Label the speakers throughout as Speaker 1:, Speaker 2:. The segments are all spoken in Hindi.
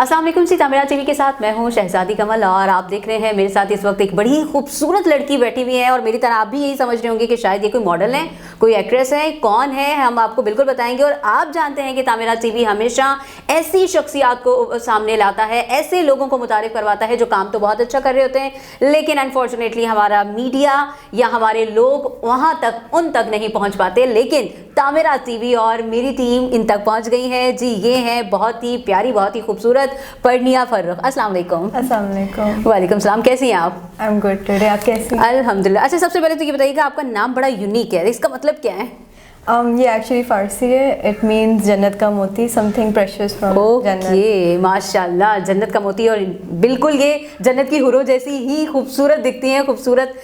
Speaker 1: अस्सलाम वालेकुम सी तामीरात टीवी के साथ मैं हूं शहजादी कमल और आप देख रहे हैं मेरे साथ इस वक्त एक बड़ी खूबसूरत लड़की बैठी हुई है और मेरी तरह आप भी यही समझ रहे होंगे कि शायद ये कोई मॉडल है, कोई एक्ट्रेस है। कौन है हम आपको बिल्कुल बताएंगे। और आप जानते हैं कि तामीरात टीवी हमेशा ऐसी शख्सियात को सामने लाता है, ऐसे लोगों को मुतारिफ करवाता है जो काम तो बहुत अच्छा कर रहे होते हैं लेकिन अनफॉर्चुनेटली हमारा मीडिया या हमारे लोग वहाँ तक उन तक नहीं पहुँच पाते। लेकिन तामीरात टीवी और मेरी टीम इन तक पहुँच गई है जी। ये है बहुत ही प्यारी, बहुत ही खूबसूरत पर्निया फर्रुख। अस्सलाम वालेकुम।
Speaker 2: अस्सलाम वालेकुम।
Speaker 1: वालेकुम सलाम। कैसी हैं आप?
Speaker 2: I am good today. आप कैसी हैं?
Speaker 1: अल्हम्दुलिल्लाह। अच्छा, सबसे पहले तो ये बताइएगा आपका नाम बड़ा यूनिक है, इसका मतलब क्या है?
Speaker 2: ये एक्चुअली फारसी है। इट मीन्स जन्नत का मोती, समथिंग प्रेशियस फ्रॉम जन्नत।
Speaker 1: ओके, माशाल्लाह, जन्नत का मोती। और बिल्कुल ये जन्नत की हुरों जैसी ही खूबसूरत दिखती हैं, खूबसूरत,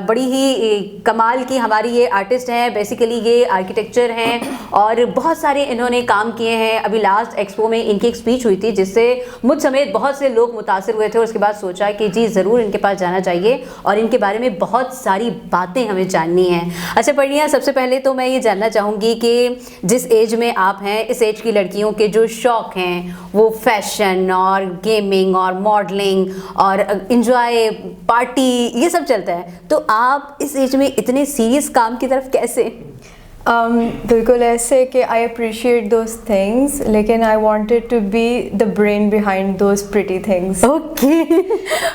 Speaker 1: बड़ी ही कमाल की हमारी ये आर्टिस्ट हैं। बेसिकली ये आर्किटेक्चर हैं और बहुत सारे इन्होंने काम किए हैं। अभी लास्ट एक्सपो में इनकी एक स्पीच हुई थी जिससे मुझ समेत बहुत से लोग मुतासिर हुए थे और उसके बाद सोचा कि जी ज़रूर इनके पास जाना चाहिए और इनके बारे में बहुत सारी बातें हमें जाननी हैं। अच्छा पर्निया, सबसे पहले तो मैं ये जानना चाहूँगी कि जिस एज में आप हैं, इस एज की लड़कियों के जो शौक़ हैं वो फैशन और गेमिंग और मॉडलिंग और इंजॉय पार्टी ये सब चलता है, तो आप इस एज में इतने सीरियस काम की तरफ कैसे?
Speaker 2: बिल्कुल ऐसे कि आई अप्रिशिएट दोज थिंग्स लेकिन I wanted to be the brain behind those pretty things.
Speaker 1: Okay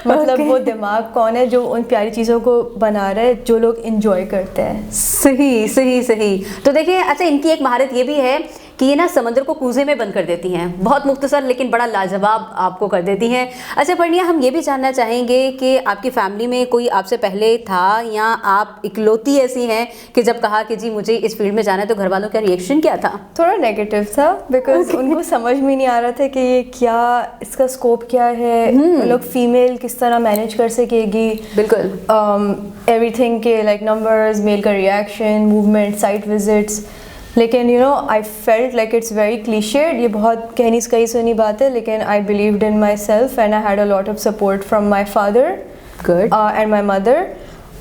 Speaker 2: मतलब वो दिमाग कौन है जो उन प्यारी चीज़ों को बना रहा है जो लोग इंजॉय करते हैं।
Speaker 1: सही सही सही। तो देखिए, अच्छा, इनकी एक महारत ये भी है कि ये ना समंदर को कूजे में बंद कर देती हैं। बहुत मुख्तसर लेकिन बड़ा लाजवाब आपको कर देती हैं। अच्छा पर्निया, हम ये भी जानना चाहेंगे कि आपकी फैमिली में कोई आपसे पहले था या आप इकलौती ऐसी हैं कि जब कहा कि जी मुझे इस फील्ड में जाना है तो घर वालों का रिएक्शन क्या था?
Speaker 2: थोड़ा नेगेटिव था बिकॉज उनको समझ में नहीं आ रहा था कि ये क्या, इसका स्कोप क्या है, लोग फीमेल किस तरह मैनेज कर सकेगी।
Speaker 1: बिल्कुल
Speaker 2: एवरीथिंग के लाइक नंबर्स, मेल का रिएक्शन, मूवमेंट, साइट विजिट्स। लेकिन you know I felt like it's very clichéd. ये बहुत कहनी कही सुनी बात है लेकिन आई believed in my self and I had a lot of support from my father
Speaker 1: good
Speaker 2: and my mother.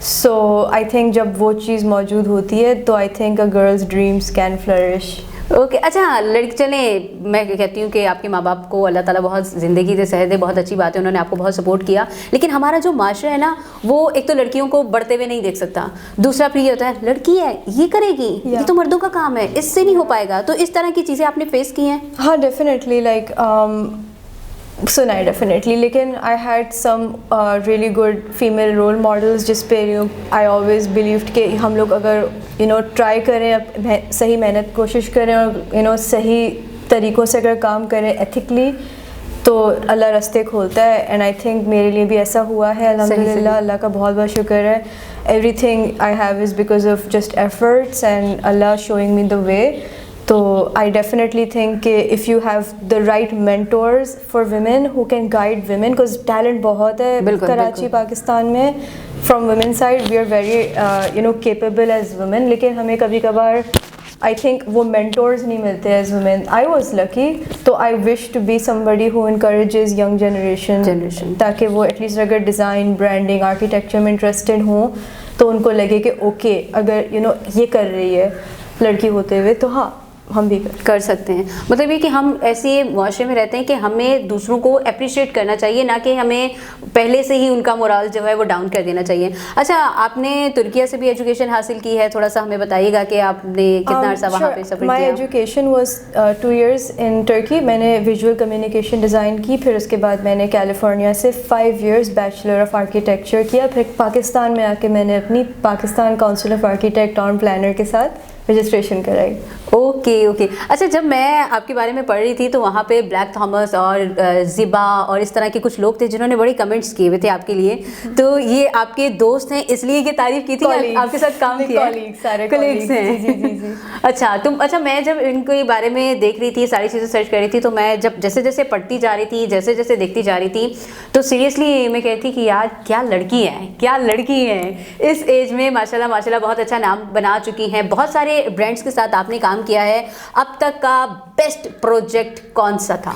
Speaker 2: So I think जब वो चीज़ मौजूद होती है तो I think a girls dreams can flourish.
Speaker 1: Okay अच्छा, लड़की, चले मैं कहती हूँ कि आपके माँ बाप को अल्लाह ताला बहुत ज़िंदगी से सेहत दे, बहुत अच्छी बात है, उन्होंने आपको बहुत सपोर्ट किया। लेकिन हमारा जो माशरा है ना, वो एक तो लड़कियों को बढ़ते हुए नहीं देख सकता, दूसरा फिर ये होता है लड़की है ये करेगी, ये तो मर्दों का काम है, इससे नहीं हो पाएगा। तो इस तरह की चीज़ें आपने फेस की हैं?
Speaker 2: हाँ डेफिनेटली, लाइक सुना है डेफिनेटली। लेकिन I had some really good female role models जिस पे आई ऑलवेज बिलीव्ड कि हम लोग अगर ट्राई करें, सही मेहनत कोशिश करें और सही तरीक़ों से अगर काम करें एथिकली तो अल्लाह रास्ते खोलता है। एंड आई थिंक मेरे लिए भी ऐसा हुआ है अल्हम्दुलिल्लाह। अल्लाह का बहुत बहुत शुक्र है। Everything I have is because of just efforts and Allah showing me the way. तो आई डेफिनेटली थिंक कि if you have the right mentors for women who can guide women, because talent बहुत है कराची पाकिस्तान में। From women side we are very capable as women, लेकिन हमें कभी कभार आई थिंक वो मेंटोर्स नहीं मिलते as women. I was lucky, तो I wish to be somebody who encourages young generation ताकि वो एटलीस्ट अगर डिज़ाइन, ब्रांडिंग, आर्किटेक्चर में इंटरेस्टेड हों तो उनको लगे कि ओके अगर ये कर रही है लड़की होते हुए तो हाँ हम भी
Speaker 1: कर सकते हैं। मतलब ये कि हम ऐसे मुआशरे में रहते हैं कि हमें दूसरों को अप्रिशिएट करना चाहिए, ना कि हमें पहले से ही उनका मोरल जो है वो डाउन कर देना चाहिए। अच्छा, आपने तुर्किया से भी एजुकेशन हासिल की है, थोड़ा सा हमें बताइएगा कि आपने कितना अर्सा वहाँ पे सफ़र किया?
Speaker 2: माई एजुकेशन वाज 2 years इन तुर्की। मैंने विजुअल कम्युनिकेशन डिज़ाइन की, फिर उसके बाद मैंने कैलिफोर्निया से 5 years बैचलर ऑफ आर्किटेक्चर किया। फिर पाकिस्तान में आके मैंने अपनी Pakistan council of architect town planner के साथ रजिस्ट्रेशन कराई।
Speaker 1: Okay okay. अच्छा, जब मैं आपके बारे में पढ़ रही थी तो वहाँ पे ब्लैक थॉमस और ज़िबा और इस तरह के कुछ लोग थे जिन्होंने बड़े कमेंट्स किए हुए थे आपके लिए। तो ये आपके दोस्त हैं इसलिए ये तारीफ़ की थी, आपके साथ काम किया? कलीग्स हैं। जी। अच्छा, मैं जब इनके बारे में देख रही थी, सारी चीज़ें सर्च कर रही थी, तो मैं जब जैसे जैसे पढ़ती जा रही थी, जैसे जैसे देखती जा रही थी, तो सीरियसली मैं कहती कि यार क्या लड़की है, क्या लड़की है। इस एज में माशाल्लाह माशाल्लाह बहुत अच्छा नाम बना चुकी हैं, बहुत सारे ब्रांड्स के साथ आपने काम किया है। अब तक का बेस्ट प्रोजेक्ट कौन सा था?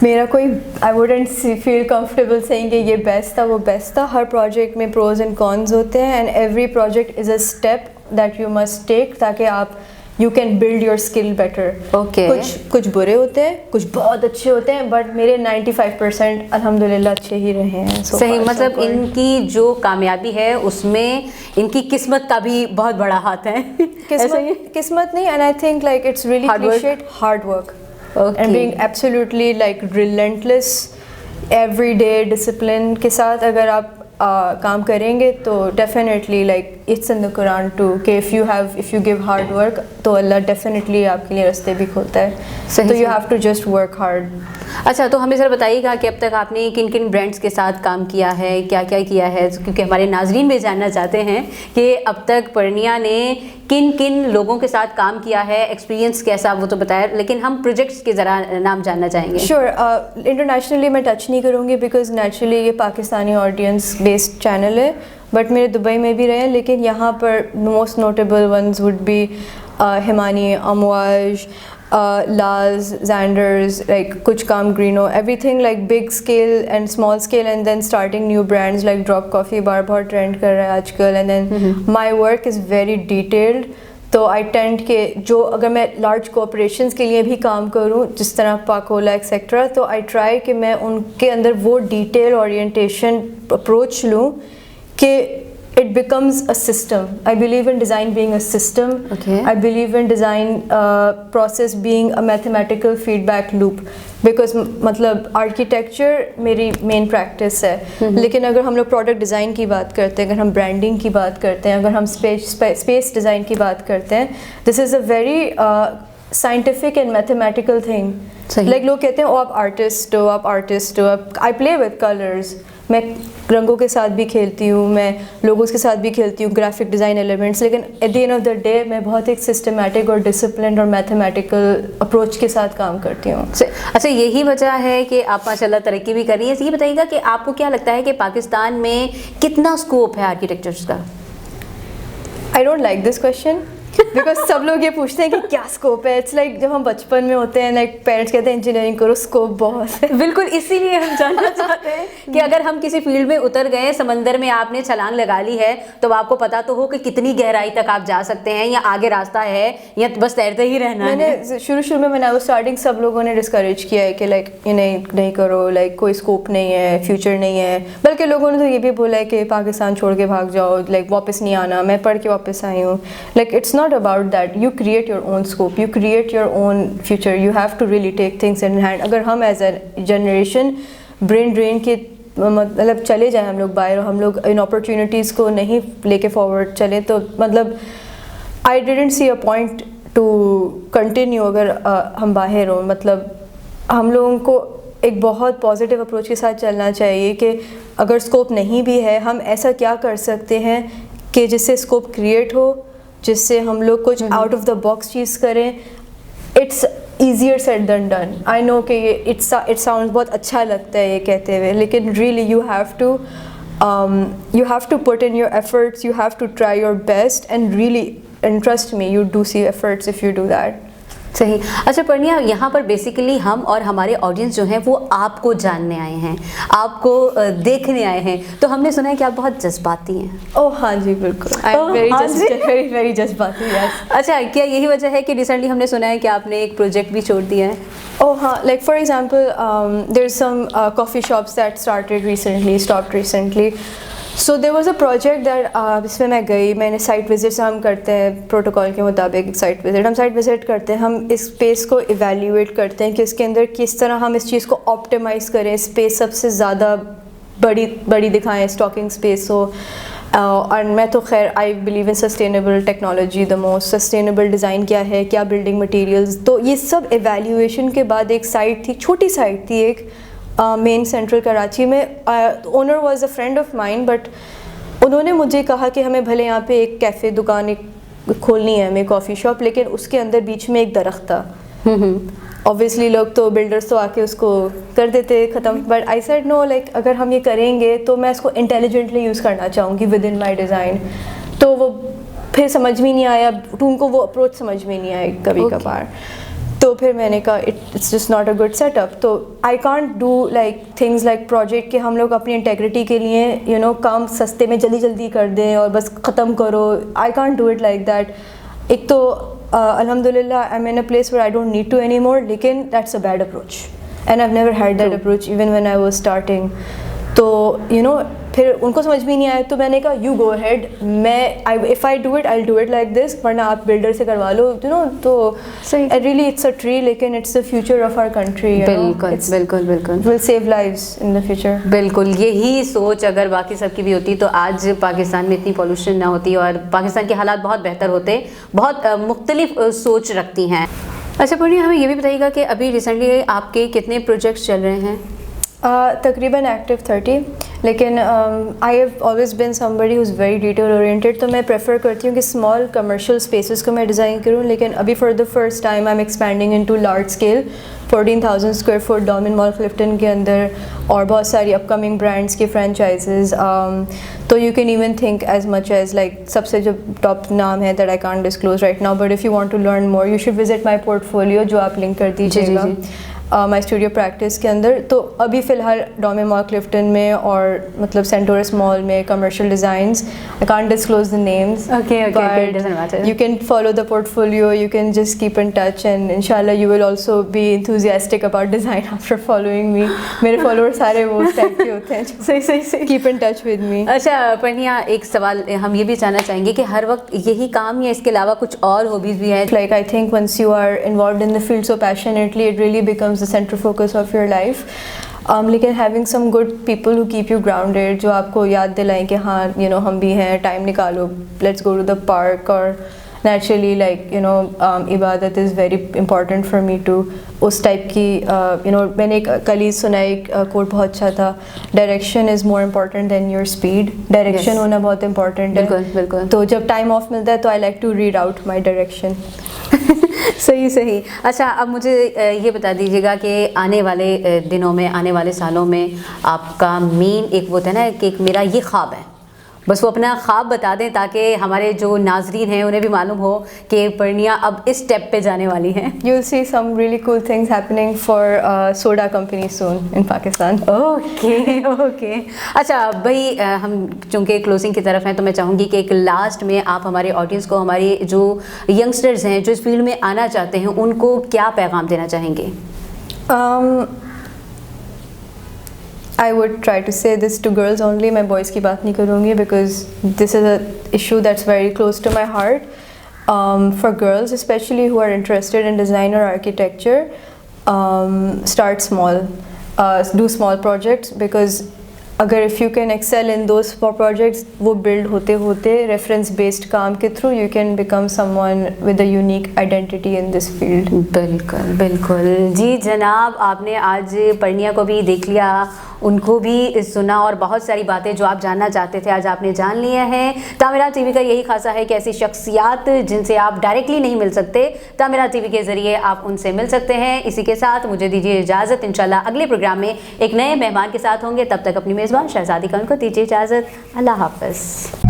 Speaker 2: मेरा कोई I wouldn't feel comfortable saying कि ये बेस्ट था, वो बेस्ट था। हर प्रोजेक्ट में प्रोज एंड कॉन्स होते हैं and every project is a step that you must take ताकि आप you can build your skill better.
Speaker 1: Okay.
Speaker 2: कुछ बुरे होते हैं, कुछ बहुत अच्छे होते हैं, बट मेरे 95% अल्हम्दुलिल्लाह अच्छे ही रहे हैं so
Speaker 1: सही,
Speaker 2: far, so
Speaker 1: मतलब
Speaker 2: good.
Speaker 1: इनकी जो कामयाबी है उसमें इनकी किस्मत का भी बहुत बड़ा हाथ है। ऐसा ही है?
Speaker 2: किस्मत नहीं, and I think like it's really
Speaker 1: Hard work?
Speaker 2: cliched, hard work.
Speaker 1: Okay.
Speaker 2: And being absolutely like relentless, everyday discipline के साथ अगर आप काम करेंगे तो definitely like it's in the Quran too कि if you give hard work तो अल्लाह definitely आपके लिए रास्ते भी खोलता है।
Speaker 1: सही
Speaker 2: तो you
Speaker 1: सही।
Speaker 2: have to just work hard.
Speaker 1: अच्छा, तो हमें ज़रा बताइएगा कि अब तक आपने किन किन ब्रांड्स के साथ काम किया है, क्या क्या किया है, क्योंकि हमारे नाजरीन भी जानना चाहते हैं कि अब तक परनिया ने किन किन लोगों के साथ काम किया है, एक्सपीरियंस कैसा, वो तो बताया, लेकिन हम प्रोजेक्ट्स के ज़रा नाम जानना चाहेंगे।
Speaker 2: श्योर, इंटरनेशनली मैं टच नहीं करूँगी बिकॉज नेचुरली ये पाकिस्तानी ऑडियंस बेस्ड चैनल है, बट मेरे दुबई में भी रहे हैं, लेकिन यहाँ पर most notable ones would be Himani, Amwaj, Laz, Xanders, like कुछ काम Greeno, everything like big scale and small scale, and then starting new brands like Drop Coffee बार बहुत trend कर रहा है आजकल, and then my work is very detailed. तो आई टेंड के जो अगर मैं लार्ज कॉर्पोरेशंस के लिए भी काम करूँ जिस तरह पाकोला एक्सेट्रा, तो आई ट्राई कि मैं उनके अंदर वो डिटेल ओरिएंटेशन अप्रोच लूँ कि it becomes a system. I believe in design being a system.
Speaker 1: Okay.
Speaker 2: I believe in design process being a mathematical feedback loop. Because मतलब architecture मेरी main practice है, लेकिन अगर हम लोग product design की बात करते हैं, अगर हम branding की बात करते हैं, अगर हम space design की बात करते हैं, this is a very scientific and mathematical thing. Like लोग कहते हैं ओ आप artist हो, आप artist हो, I play with colors. मैं रंगों के साथ भी खेलती हूँ, मैं लोगों के साथ भी खेलती हूँ, ग्राफिक डिज़ाइन एलिमेंट्स, लेकिन at the end of the day मैं बहुत एक सिस्टमैटिक और डिसिप्लिन और मैथमेटिकल अप्रोच के साथ काम करती हूँ।
Speaker 1: अच्छा, यही वजह है कि आप माशाल्लाह तरक्की भी कर रही हैं। ये बताइएगा कि आपको क्या लगता है कि पाकिस्तान में कितना स्कोप है आर्किटेक्चर्स का?
Speaker 2: I don't like this question because सब लोग ये पूछते हैं कि क्या स्कोप है। इट्स लाइक जब हम बचपन में होते हैं, लाइक पेरेंट्स कहते हैं इंजीनियरिंग करो, स्कोप बहुत है।
Speaker 1: बिल्कुल, इसीलिए हम जानना चाहते हैं कि अगर हम किसी फील्ड में उतर गए, समंदर में आपने छलांग लगा ली है, तो आपको पता तो हो कि कितनी गहराई तक आप जा सकते हैं, या आगे रास्ता है या बस तैरते ही रहना है।
Speaker 2: मैंने शुरू में मैंने स्टार्टिंग सब लोगों ने डिस्करेज किया है कि लाइक ये नहीं करो, लाइक कोई स्कोप नहीं है, फ्यूचर नहीं है, बल्कि लोगों ने तो ये भी बोला है कि पाकिस्तान छोड़ के भाग जाओ, लाइक वापस नहीं आना। मैं पढ़ के वापस आई हूँ। Like it's not about that, you create your own scope, you create your own future, you have to really take things in hand. अगर हम as a generation brain drain के मतलब चले जाएं हम लोग बाहर, हम लोग इन opportunities को नहीं लेके forward चले, तो मतलब I didn't see a point to continue अगर हम बाहर हों। मतलब हम लोगों को एक बहुत पॉजिटिव अप्रोच के साथ चलना चाहिए कि अगर स्कोप नहीं भी है, हम ऐसा क्या कर सकते हैं कि जिससे स्कोप क्रिएट हो, जिससे हम लोग कुछ आउट ऑफ द बॉक्स चीज़ करें। It's easier said than done. I know कि इट साउंड बहुत अच्छा लगता है ये कहते हुए, लेकिन really you have to put in your efforts, you have to try your best, and really and trust me you do see efforts if you do that.
Speaker 1: सही। अच्छा परनिया, यहाँ पर बेसिकली हम और हमारे ऑडियंस जो हैं वो आपको जानने आए हैं, आपको देखने आए हैं, तो हमने सुना है कि आप बहुत जज्बाती हैं।
Speaker 2: ओह हाँ जी, बिल्कुल। आई एम वेरी जज्बाती। यस।
Speaker 1: अच्छा, क्या यही वजह है कि रिसेंटली हमने सुना है कि आपने एक प्रोजेक्ट भी छोड़ दिया है?
Speaker 2: ओह हाँ, like for example there is some coffee shops that started recently, stopped recently. So there was a project that जिसमें मैं गई, मैंने साइट विजिट्स हम करते हैं प्रोटोकॉल के मुताबिक। साइट विजिट करते हैं, हम इस स्पेस को इवेल्यूएट करते हैं कि इसके अंदर किस तरह हम इस चीज़ को ऑप्टिमाइज़ करें, स्पेस सबसे ज़्यादा बड़ी दिखाएं, स्टॉकिंग स्पेस हो। और मैं तो खैर I believe in sustainable technology the most. Sustainable design क्या है, क्या बिल्डिंग मटीरियल्स, तो ये सब एवेल्यूएशन के बाद एक साइट थी, छोटी साइट थी एक मेन सेंट्रल कराची में। Owner was a friend of mine, but उन्होंने मुझे कहा कि हमें भले यहाँ पे एक कैफ़े दुकान एक खोलनी है, हमें कॉफ़ी शॉप, लेकिन उसके अंदर बीच में एक दरख्त था। ऑब्वियसली लोग तो बिल्डर्स तो आके उसको कर देते ख़त्म, but I said no, like अगर हम ये करेंगे तो मैं इसको इंटेलिजेंटली यूज़ करना चाहूँगी विद इन माई डिज़ाइन। तो वो फिर समझ में नहीं आया, उनको वो अप्रोच समझ में नहीं आया कभी कभार। तो फिर मैंने कहा it's just not a good setup. तो I can't do like things like project के हम लोग अपनी इंटेग्रिटी के लिए काम सस्ते में जल्दी कर दें और बस ख़त्म करो। आई can't do it like that. एक तो alhamdulillah I'm in a place where I don't need to anymore, लेकिन that's a bad approach and I've never had that approach even when I was starting. तो you know फिर उनको समझ भी नहीं आया, तो मैंने कहा you go ahead, if I do it I'll do it like this, वरना आप builder से करवा लो, you know. तो really it's a tree, लेकिन it's the future of our country, you know. बिल्कुल will save lives in the future.
Speaker 1: बिल्कुल, यही सोच अगर बाकी सबकी भी होती तो आज पाकिस्तान में इतनी पॉल्यूशन ना होती और पाकिस्तान के हालात बहुत बेहतर होते. बहुत मुख्तलिफ सोच रखती हैं. अच्छा पूर्णिया, हमें ये भी बताइएगा कि अभी रिसेंटली आपके कितने प्रोजेक्ट्स चल रहे हैं?
Speaker 2: तकरीबन एक्टिव 30, लेकिन I have always been somebody who is very detail oriented, तो मैं प्रेफर करती हूँ कि स्मॉल कमर्शियल स्पेसेस को मैं डिज़ाइन करूँ. लेकिन अभी for the first time I am expanding into large scale 14,000 square foot domain mall Clifton के अंदर, और बहुत सारी अपकमिंग ब्रांड्स के फ्रेंचाइजेज़. तो you can even think as much as like सबसे जो टॉप नाम है that I can't disclose right now, but if you want to learn more you should visit my portfolio, जो आप लिंक कर दीजिएगा माई स्टूडियो प्रैक्टिस के अंदर. तो अभी फ़िलहाल डोमे मॉल क्लिफ्टन में और मतलब सेंटोरस मॉल में commercial designs, I can't disclose the names, but you can follow the portfolio, you can just keep in touch and इंशाल्लाह you will also be enthusiastic about design after following me. मेरे फॉलोअर सारे वो टाइप के होते हैं. सही keep in touch with me.
Speaker 1: अच्छा पूर्णिया, एक सवाल हम ये भी जानना चाहेंगे कि हर वक्त यही काम या इसके अलावा कुछ और हॉबीज़ भी हैं?
Speaker 2: Like I think once you are involved in the field so passionately, it really becomes the central focus of your life. लेकिन having some good people who keep you grounded, जो आपको याद दिलाएं कि हाँ you know हम भी हैं, टाइम निकालो, let's go to the park, और naturally like you know इबादत is very important for me too. उस टाइप की you know मैंने एक कल ही सुना, एक कोट बहुत अच्छा था, direction is more important than your speed. Direction होना बहुत important है.
Speaker 1: बिल्कुल.
Speaker 2: तो जब टाइम ऑफ मिलता है तो I like to read out my direction.
Speaker 1: सही. अच्छा, अब मुझे ये बता दीजिएगा कि आने वाले दिनों में, आने वाले सालों में आपका मेन एक वो था ना कि एक मेरा ये ख्वाब है, बस वो अपना ख्वाब बता दें ताकि हमारे जो नाजरीन हैं उन्हें भी मालूम हो कि पूर्णिया अब इस स्टेप पे जाने वाली हैं.
Speaker 2: You will see some really cool things happening for soda company soon in Pakistan.
Speaker 1: Okay. अच्छा भाई, हम चूँकि क्लोजिंग की तरफ हैं तो मैं चाहूँगी कि एक लास्ट में आप हमारे ऑडियंस को, हमारे जो यंगस्टर्स हैं जो इस फील्ड में आना चाहते हैं, उनको क्या पैगाम देना चाहेंगे? I would try to say this to girls only. मैं boys की बात नहीं करूँगी because this is a issue that's very close to my heart. For girls especially who are interested in design or architecture, start small, do small projects, because अगर if you can excel in those projects, वो build होते होते reference based काम के through you can become someone with a unique identity in this field. बिल्कुल जी जनाब, आपने आज पूर्णिया को भी देख लिया, उनको भी सुना, और बहुत सारी बातें जो आप जानना चाहते थे आज आपने जान लिए हैं. तामीरात टीवी का यही खासा है कि ऐसी शख्सियात जिनसे आप डायरेक्टली नहीं मिल सकते, तामीरात टीवी के ज़रिए आप उनसे मिल सकते हैं. इसी के साथ मुझे दीजिए इजाज़त. इंशाल्लाह अगले प्रोग्राम में एक नए मेहमान के साथ होंगे. तब तक अपनी मेज़बान शहज़ादी खान को दीजिए इजाज़त. अल्लाह हाफ़िज़.